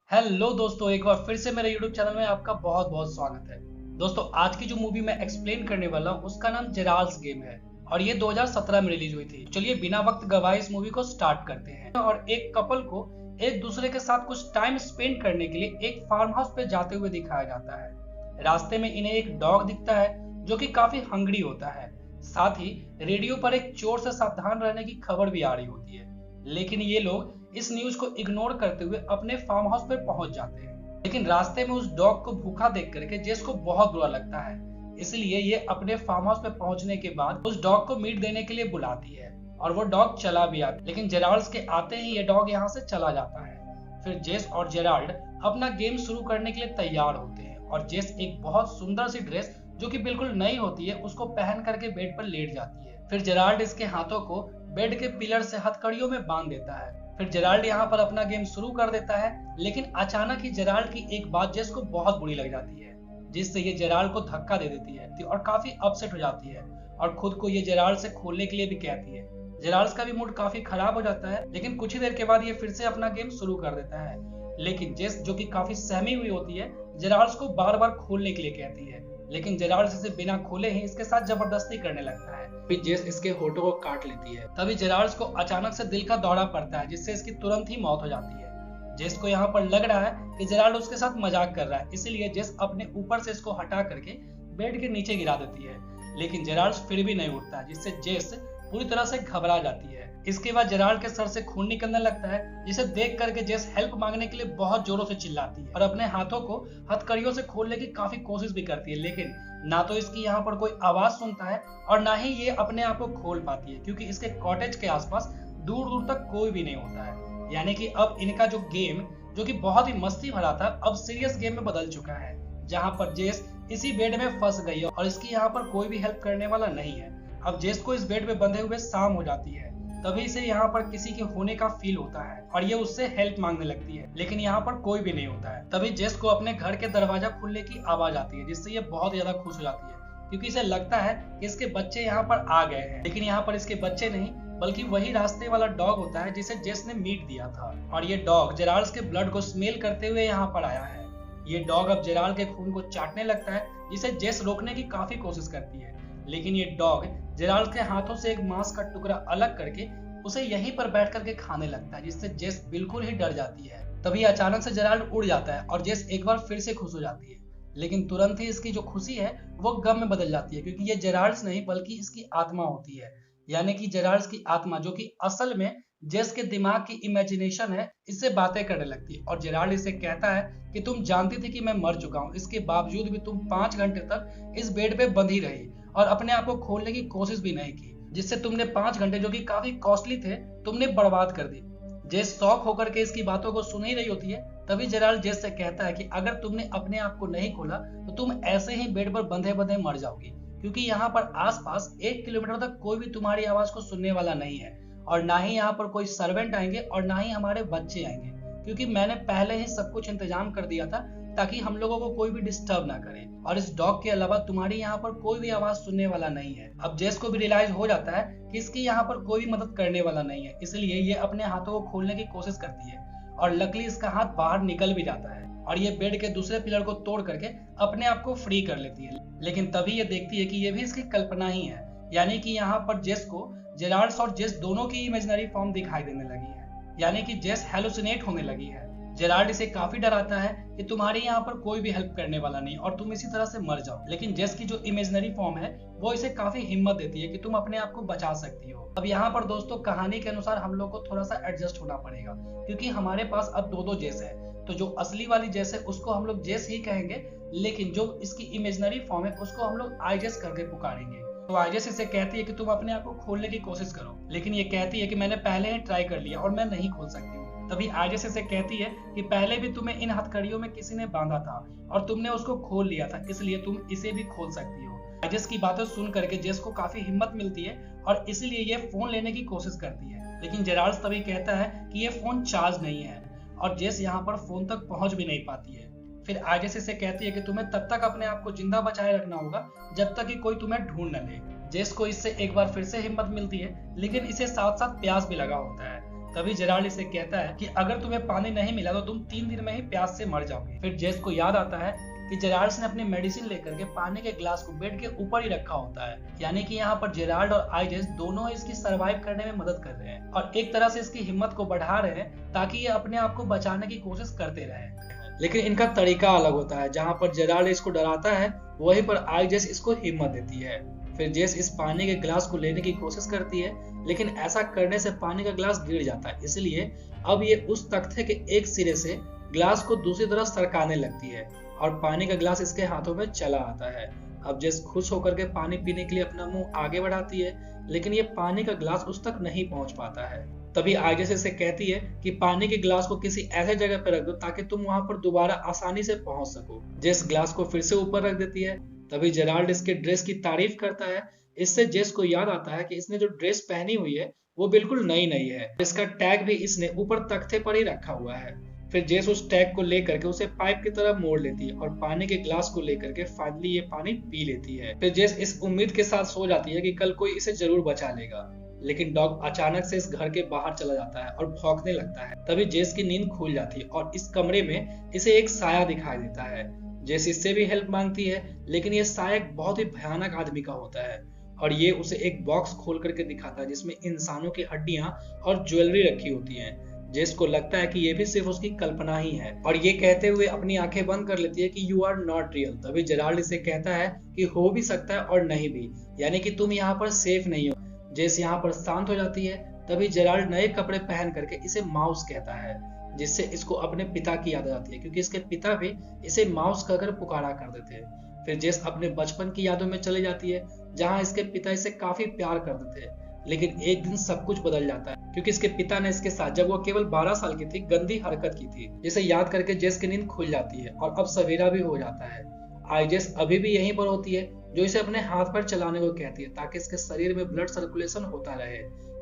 Hello दोस्तों, एक बार फिर से मेरे YouTube चैनल में आपका बहुत बहुत स्वागत है। दोस्तों, आज की जो मूवी मैं एक्सप्लेन करने वाला हूँ उसका नाम जेराल्ड्स गेम है और ये 2017 में रिलीज हुई थी। चलिए बिना वक्त गवाए इस मूवी को स्टार्ट करते हैं। और एक कपल को एक दूसरे के साथ कुछ टाइम स्पेंड करने के लिए एक फार्म हाउस पे जाते हुए दिखाया जाता है। रास्ते में इन्हें एक डॉग दिखता है जो कि काफी हंग्री होता है। साथ ही रेडियो पर एक चोर से सावधान रहने की खबर भी आ रही होती है, लेकिन ये लोग इस न्यूज को इग्नोर करते हुए अपने फार्म हाउस पर पहुंच जाते हैं। लेकिन रास्ते में उस डॉग को भूखा देख करके जेस को बहुत बुरा लगता है, इसलिए ये अपने फार्म हाउस पे पहुंचने के बाद उस डॉग को मीट देने के लिए बुलाती है और वो डॉग चला भी आता है। लेकिन जेराल्ड के आते ही ये डॉग यहाँ से चला जाता है। फिर जेस और जेराल्ड अपना गेम शुरू करने के लिए तैयार होते हैं और जेस एक बहुत सुंदर सी ड्रेस जो कि बिल्कुल नई होती है उसको पहन करके बेड पर लेट जाती है। फिर जेराल्ड इसके हाथों को बेड के पिलर से हथकड़ियों में बांध देता है। फिर जेराल्ड यहाँ पर अपना गेम शुरू कर देता है, लेकिन अचानक ही जेराल्ड की एक बात जेस को बहुत बुरी लग जाती है, जिससे ये जेराल्ड को धक्का दे देती है और काफी अपसेट हो जाती है और खुद को ये जेराल्ड से खोलने के लिए भी कहती है। जेराल्ड का भी मूड काफी खराब हो जाता है, लेकिन कुछ ही देर के बाद ये फिर से अपना गेम शुरू कर देता है। लेकिन जेस जो कि काफी सहमी हुई होती है जेराल्ड को बार बार खोलने के लिए कहती है, लेकिन जेराल्ड इसे बिना खोले ही इसके साथ जबरदस्ती करने लगता है। फिर जेस इसके होठों को काट लेती है। तभी जेराल्ड को अचानक से दिल का दौरा पड़ता है, जिससे इसकी तुरंत ही मौत हो जाती है। जेस को यहाँ पर लग रहा है कि जेराल्ड उसके साथ मजाक कर रहा है, इसलिए जेस अपने ऊपर से इसको हटा करके बेड के नीचे गिरा देती है। लेकिन जेराल्ड फिर भी नहीं उठता, जिससे जेस पूरी तरह से घबरा जाती है। इसके बाद जेराल्ड के सर से खून निकलने लगता है, जिसे देख करके जेस हेल्प मांगने के लिए बहुत जोरों से चिल्लाती है और अपने हाथों को हथकड़ियों से खोलने की काफी कोशिश भी करती है। लेकिन ना तो इसकी यहाँ पर कोई आवाज सुनता है और ना ही ये अपने आप को खोल पाती है, क्योंकि इसके कॉटेज के आसपास दूर दूर तक कोई भी नहीं होता है। यानी कि अब इनका जो गेम जो कि बहुत ही मस्ती भरा था अब सीरियस गेम में बदल चुका है, जहाँ पर जेस इसी बेड में फंस गई है और इसकी यहाँ पर कोई भी हेल्प करने वाला नहीं है। अब जेस को इस बेड में बंधे हुए शाम हो जाती है, तभी से यहाँ पर किसी के होने का फील होता है और ये उससे हेल्प मांगने लगती है, लेकिन यहाँ पर कोई भी नहीं होता है। तभी जेस को अपने घर के दरवाजा खुलने की आवाज आती है, जिससे ये बहुत ज्यादा खुश हो जाती है, क्योंकि इसे लगता है कि इसके बच्चे यहाँ पर आ गए हैं। लेकिन यहाँ पर इसके बच्चे नहीं बल्कि वही रास्ते वाला डॉग होता है जिसे जेस ने मीट दिया था, और ये डॉग जेराल्ड के ब्लड को स्मेल करते हुए यहाँ पर आया है। ये डॉग अब जेराल्ड के खून को चाटने लगता है, जिसे जेस रोकने की काफी कोशिश करती है, लेकिन ये डॉग जेराल्ड के हाथों से एक मांस का टुकड़ा अलग करके उसे यहीं पर बैठ करके खाने लगता है, जिससे जेस बिल्कुल ही डर जाती है। तभी अचानक से जेराल्ड उड़ जाता है और जेस एक बार फिर से खुश हो जाती है, लेकिन तुरंत ही इसकी जो खुशी है वो गम में बदल जाती है, क्योंकि ये जेराल्ड नहीं बल्कि इसकी आत्मा होती है। यानी कि जेराल्ड की आत्मा जो कि असल में जेस के दिमाग की इमेजिनेशन है, इससे बातें करने लगती है और जेराल्ड इसे कहता है कि तुम जानती थी कि मैं मर चुका हूँ, इसके बावजूद भी तुम 5 घंटे तक इस बेड पे बंधी रही और अपने आप को खोलने की कोशिश भी नहीं की, जिससे तुमने 5 घंटे जो कि काफी कॉस्टली थे तुमने बर्बाद कर दी। जेस शॉक होकर के इसकी बातों को सुन ही रही होती है। तभी जेराल्ड जेस से कहता है कि अगर तुमने अपने आप को नहीं खोला तो तुम ऐसे ही बेड पर बंधे बंधे मर जाओगी, क्योंकि यहाँ पर आसपास 1 किलोमीटर तक कोई भी तुम्हारी आवाज को सुनने वाला नहीं है और ना ही यहाँ पर कोई सर्वेंट आएंगे और ना ही हमारे बच्चे आएंगे, क्योंकि मैंने पहले ही सब कुछ इंतजाम कर दिया था ताकि हम लोगों को कोई भी डिस्टर्ब ना करे, और इस डॉग के अलावा तुम्हारी यहाँ पर कोई भी आवाज सुनने वाला नहीं है। अब जेस को भी रियलाइज हो जाता है कि इसकी यहाँ पर कोई भी मदद करने वाला नहीं है, इसलिए ये अपने हाथों को खोलने की कोशिश करती है और लकली इसका हाथ बाहर निकल भी जाता है और ये बेड के दूसरे पिलर को तोड़ करके अपने आप को फ्री कर लेती है। लेकिन तभी ये देखती है कि ये भी इसकी कल्पना ही है, यानी कि यहाँ पर जेस को जेराल्ड और जेस दोनों की इमेजिनरी फॉर्म दिखाई देने लगी है, यानी कि जेस हेलुसिनेट होने लगी है। जेराल्ड इसे काफी डराता है कि तुम्हारे यहाँ पर कोई भी हेल्प करने वाला नहीं और तुम इसी तरह से मर जाओ, लेकिन जेस की जो इमेजिनरी फॉर्म है वो इसे काफी हिम्मत देती है कि तुम अपने आप को बचा सकती हो। अब यहाँ पर दोस्तों कहानी के अनुसार हम लोग को थोड़ा सा एडजस्ट होना पड़ेगा, क्योंकि हमारे पास अब दो जेस है, तो जो असली वाली जेस है उसको हम लोग जेस ही कहेंगे, लेकिन जो इसकी इमेजिनरी फॉर्म है उसको हम लोग आईजेस करके पुकारेंगे। तो आईजेस इसे कहती है कि तुम अपने आप को खोलने की कोशिश करो, लेकिन ये कहती है कि मैंने पहले ही ट्राई कर लिया और मैं नहीं खोल सकती हूँ। तभी आईजेस इसे कहती है कि पहले भी तुम्हें इन हथकड़ियों में किसी ने बांधा था और तुमने उसको खोल लिया था, इसलिए तुम इसे भी खोल सकती हो। आईजेस की बातें सुन करके जेस को काफी हिम्मत मिलती है और इसलिए ये फोन लेने की कोशिश करती है, लेकिन जेराल्ड तभी कहता है कि ये फोन चार्ज नहीं है और जेस यहाँ पर फोन तक पहुंच भी नहीं पाती है। फिर आईजेस इसे कहती है कि तुम्हें तब तक अपने आप को जिंदा बचाए रखना होगा जब तक कि कोई तुम्हें ढूंढ न ले। जेस को इससे एक बार फिर से हिम्मत मिलती है, लेकिन इसे साथ साथ प्यास भी लगा होता है, तभी जेराल्ड इसे कहता है कि अगर तुम्हें पानी नहीं मिला तो तुम 3 दिन में ही प्यास से मर जाओगे। फिर जेस को याद आता है कि जेराल्ड ने अपनी मेडिसिन लेकर के पानी के ग्लास को बेड के ऊपर ही रखा होता है, यानी कि यहाँ पर जेराल्ड और आइजेस दोनों इसकी सरवाइव करने में मदद कर रहे हैं और एक तरह से इसकी हिम्मत को बढ़ा रहे हैं ताकि ये अपने आप को बचाने की कोशिश करते रहे। लेकिन इनका तरीका अलग होता है। जहाँ पर जेराल्ड इसको डराता है वहीं पर आइजेस इसको हिम्मत देती है। फिर जेस इस पानी के ग्लास को लेने की कोशिश करती है, लेकिन ऐसा करने से पानी का ग्लास गिर जाता है। इसलिए अब ये उस तख्ते के एक सिरे से ग्लास को दूसरी तरफ सरकाने लगती है और पानी का ग्लास इसके हाथों में चला आता है। अब जेस खुश होकर के पानी पीने के लिए अपना मुंह आगे बढ़ाती है, लेकिन ये पानी का ग्लास उस तक नहीं पहुंच पाता है। तभी आइजेस इसे कहती है कि पानी के ग्लास को किसी ऐसे जगह पर रख दो ताकि तुम वहां पर दोबारा आसानी से पहुंच सको। जेस ग्लास को फिर से ऊपर रख देती है। तभी जेराल्ड इसके ड्रेस की तारीफ करता है। इससे जेस को याद आता है कि इसने जो ड्रेस पहनी हुई है वो बिल्कुल नई नहीं है। इसका टैग भी इसने ऊपर तख्ते पर ही रखा हुआ है। फिर जेस उस टैग को लेकर के उसे पाइप की तरह मोड़ लेती है और पानी के ग्लास को लेकर के फाइनली ये पानी पी लेती है। फिर जेस इस उम्मीद के साथ सो जाती है कि कल कोई इसे जरूर बचा लेगा, लेकिन डॉग अचानक से इस घर के बाहर चला जाता है और भौंकने लगता है। तभी जेस की नींद खुल जाती है और इस कमरे में इसे एक साया दिखाई देता है। जेस इससे भी हेल्प मांगती है, लेकिन ये साया एक बहुत ही भयानक आदमी का होता है और ये उसे एक बॉक्स खोल करके दिखाता है जिसमें इंसानों की हड्डियां और ज्वेलरी रखी होती है। जेस को लगता है कि ये भी सिर्फ उसकी कल्पना ही है और ये कहते हुए अपनी आंखें बंद कर लेती है कि यू आर नॉट रियल। तभी जेराल्ड इसे कहता है कि हो भी सकता है और नहीं भी, यानी कि तुम यहाँ पर सेफ नहीं हो। जेस यहाँ पर शांत हो जाती है। तभी जेराल्ड नए कपड़े पहन करके इसे माउस कहता है, जिससे इसको अपने पिता की याद आती है, क्योंकि इसके पिता भी इसे माउस कहकर पुकारा करते थे। फिर जेस अपने बचपन की यादों में चली जाती है, जहाँ इसके पिता इसे काफी प्यार करते थे। लेकिन एक दिन सब कुछ बदल जाता है, क्योंकि इसके पिता ने इसके साथ, जब वो केवल 12 साल की थी, गंदी हरकत की थी, जिसे याद करके जेस की नींद खुल जाती है और अब सवेरा भी हो जाता है। आइजेस अभी भी यहीं पर होती है, जो इसे अपने हाथ पर चलाने को कहती है ताकि इसके शरीर में ब्लड सर्कुलेशन होता रहे।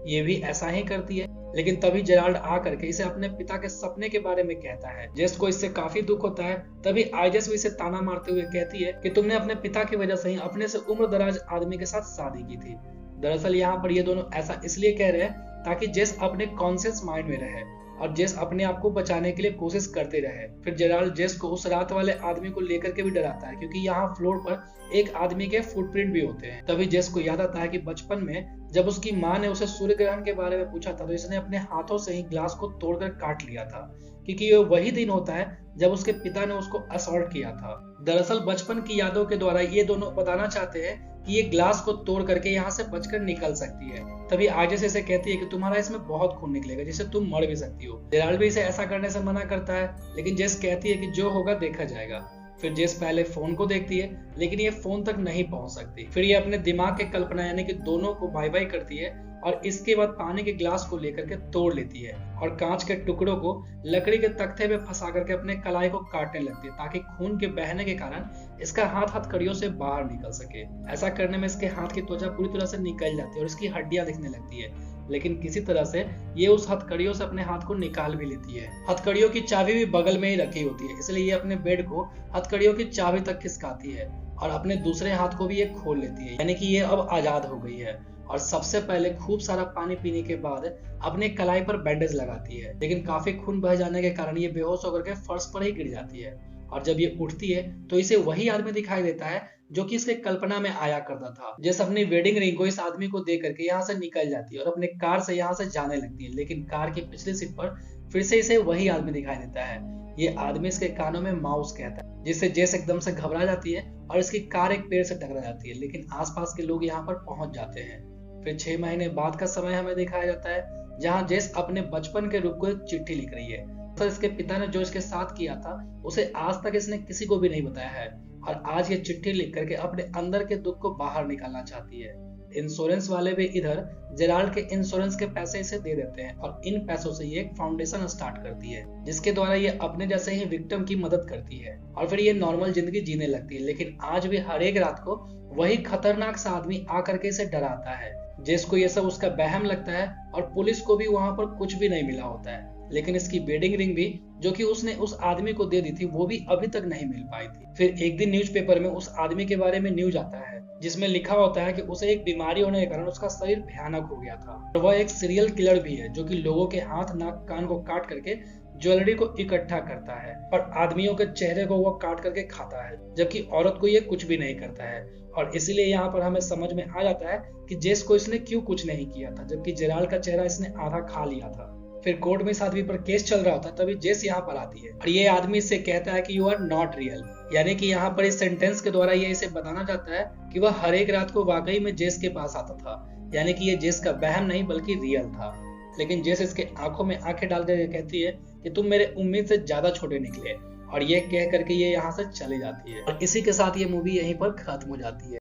ये भी ऐसा ही करती है, लेकिन तभी जेराल्ड आ करके इसे अपने पिता के सपने के बारे में कहता है। जेस को इससे काफी दुख होता है। तभी आइजेस भी इसे ताना मारते हुए कहती है कि तुमने अपने पिता की वजह से ही अपने से उम्र दराज आदमी के साथ शादी की थी। दरअसल यहाँ पर ये दोनों ऐसा इसलिए कह रहे हैं ताकि जेस अपने कॉन्शियस माइंड में रहे और जेस अपने आप को बचाने के लिए कोशिश करते रहे। फिर जेराल्ड जेस को उस रात वाले आदमी को लेकर के भी डराता है, क्योंकि यहाँ फ्लोर पर एक आदमी के फुटप्रिंट भी होते हैं। तभी जेस को याद आता है कि बचपन में जब उसकी माँ ने उसे सूर्य ग्रहण के बारे में पूछा था तो इसने अपने हाथों से ही ग्लास को तोड़कर काट लिया था, क्योंकि ये वही दिन होता है जब उसके पिता ने उसको असॉल्ट किया था। दरअसल बचपन की यादों के द्वारा ये दोनों बताना चाहते हैं कि ये ग्लास को तोड़ करके यहाँ से बचकर निकल सकती है। तभी आइजेस इसे कहती है कि तुम्हारा इसमें बहुत खून निकलेगा, जिससे तुम मर भी सकती हो। जेराल्ड भी इसे ऐसा करने से मना करता है, लेकिन जेस कहती है कि जो होगा देखा जाएगा। फिर जेस पहले फोन को देखती है, लेकिन ये फोन तक नहीं पहुंच सकती। फिर ये अपने दिमाग के कल्पना यानी कि दोनों को बाय बाय करती है और इसके बाद पानी के ग्लास को लेकर के तोड़ लेती है और कांच के टुकड़ों को लकड़ी के तख्ते में फंसा करके अपने कलाई को काटने लगती है, ताकि खून के बहने के कारण इसका हाथ हथकड़ियों से बाहर निकल सके। ऐसा करने में इसके हाथ की त्वचा पूरी तरह से निकल जाती है और इसकी हड्डियां दिखने लगती है, लेकिन किसी तरह से ये उस हथकड़ियों से अपने हाथ को निकाल भी लेती है। हथकड़ियों की चाबी भी बगल में ही रखी होती है, इसलिए ये अपने बेड को हथकड़ियों की चाबी तक खिसकाती है और अपने दूसरे हाथ को भी ये खोल लेती है, यानी कि ये अब आजाद हो गई है। और सबसे पहले खूब सारा पानी पीने के बाद अपने कलाई पर बैंडेज लगाती है, लेकिन काफी खून बह जाने के कारण ये बेहोश होकर के फर्श पर ही गिर जाती है। और जब ये उठती है तो इसे वही आदमी दिखाई देता है जो कि इसके कल्पना में आया करता था। जैसे अपनी वेडिंग रिंग को इस आदमी को दे करके यहाँ से निकल जाती है और अपने कार से यहाँ से जाने लगती है, लेकिन कार की पिछली सीट पर फिर से इसे वही आदमी दिखाई देता है। ये आदमी इसके कानों में माउस कहता है, जिससे जेस एकदम से घबरा जाती है और इसकी कार एक पेड़ से टकरा जाती है, लेकिन आसपास के लोग यहाँ पर पहुंच जाते हैं। फिर 6 महीने बाद का समय हमें दिखाया जाता है, जहाँ जेस अपने बचपन के रूप को एक चिट्ठी लिख रही है। तो इसके पिता ने जो इसके साथ किया था उसे आज तक इसने किसी को भी नहीं बताया है, और आज ये चिट्ठी लिख करके अपने अंदर के दुख को बाहर निकालना चाहती है। इंश्योरेंस वाले भी इधर जेराल्ड के इंश्योरेंस के पैसे इसे दे देते हैं और इन पैसों से ये एक फाउंडेशन स्टार्ट करती है, जिसके द्वारा ये अपने जैसे ही विक्टिम की मदद करती है और फिर ये नॉर्मल जिंदगी जीने लगती है। लेकिन आज भी हर एक रात को वही खतरनाक सा आदमी आकर के इसे डराता है। जेस को ये सब उसका वहम लगता है और पुलिस को भी वहां पर कुछ भी नहीं मिला होता है। लेकिन इसकी वेडिंग रिंग भी जो कि उसने उस आदमी को दे दी थी वो भी अभी तक नहीं मिल पाई थी। फिर एक दिन न्यूज़पेपर में उस आदमी के बारे में न्यूज आता है जिसमें लिखा होता है कि उसे एक बीमारी होने के कारण उसका शरीर भयानक हो गया था और वह एक सीरियल किलर भी है जो कि लोगों के हाथ नाक कान को काट करके ज्वेलरी को इकट्ठा करता है और आदमियों के चेहरे को वो काट करके खाता है, जबकि औरत को ये कुछ भी नहीं करता है। और इसीलिए यहाँ पर हमें समझ में आ जाता है कि जेस को इसने क्यों कुछ नहीं किया था, जबकि जेराल्ड का चेहरा इसने आधा खा लिया था। फिर कोर्ट में इस आदमी पर केस चल रहा होता है, तभी जेस यहाँ पर आती है और ये आदमी इससे कहता है कि यू आर नॉट रियल, यानी कि यहाँ पर इस सेंटेंस के द्वारा ये इसे बताना चाहता है कि वह हर एक रात को वाकई में जेस के पास आता था, यानी कि ये जेस का वहम नहीं बल्कि रियल था। लेकिन जेस इसके आंखों में आंखें डाल कर कहती है कि तुम मेरे उम्मीद से ज्यादा छोटे निकले, और ये कह करके ये यहाँ से चली जाती है और इसी के साथ ये मूवी यहीं पर खत्म हो जाती है।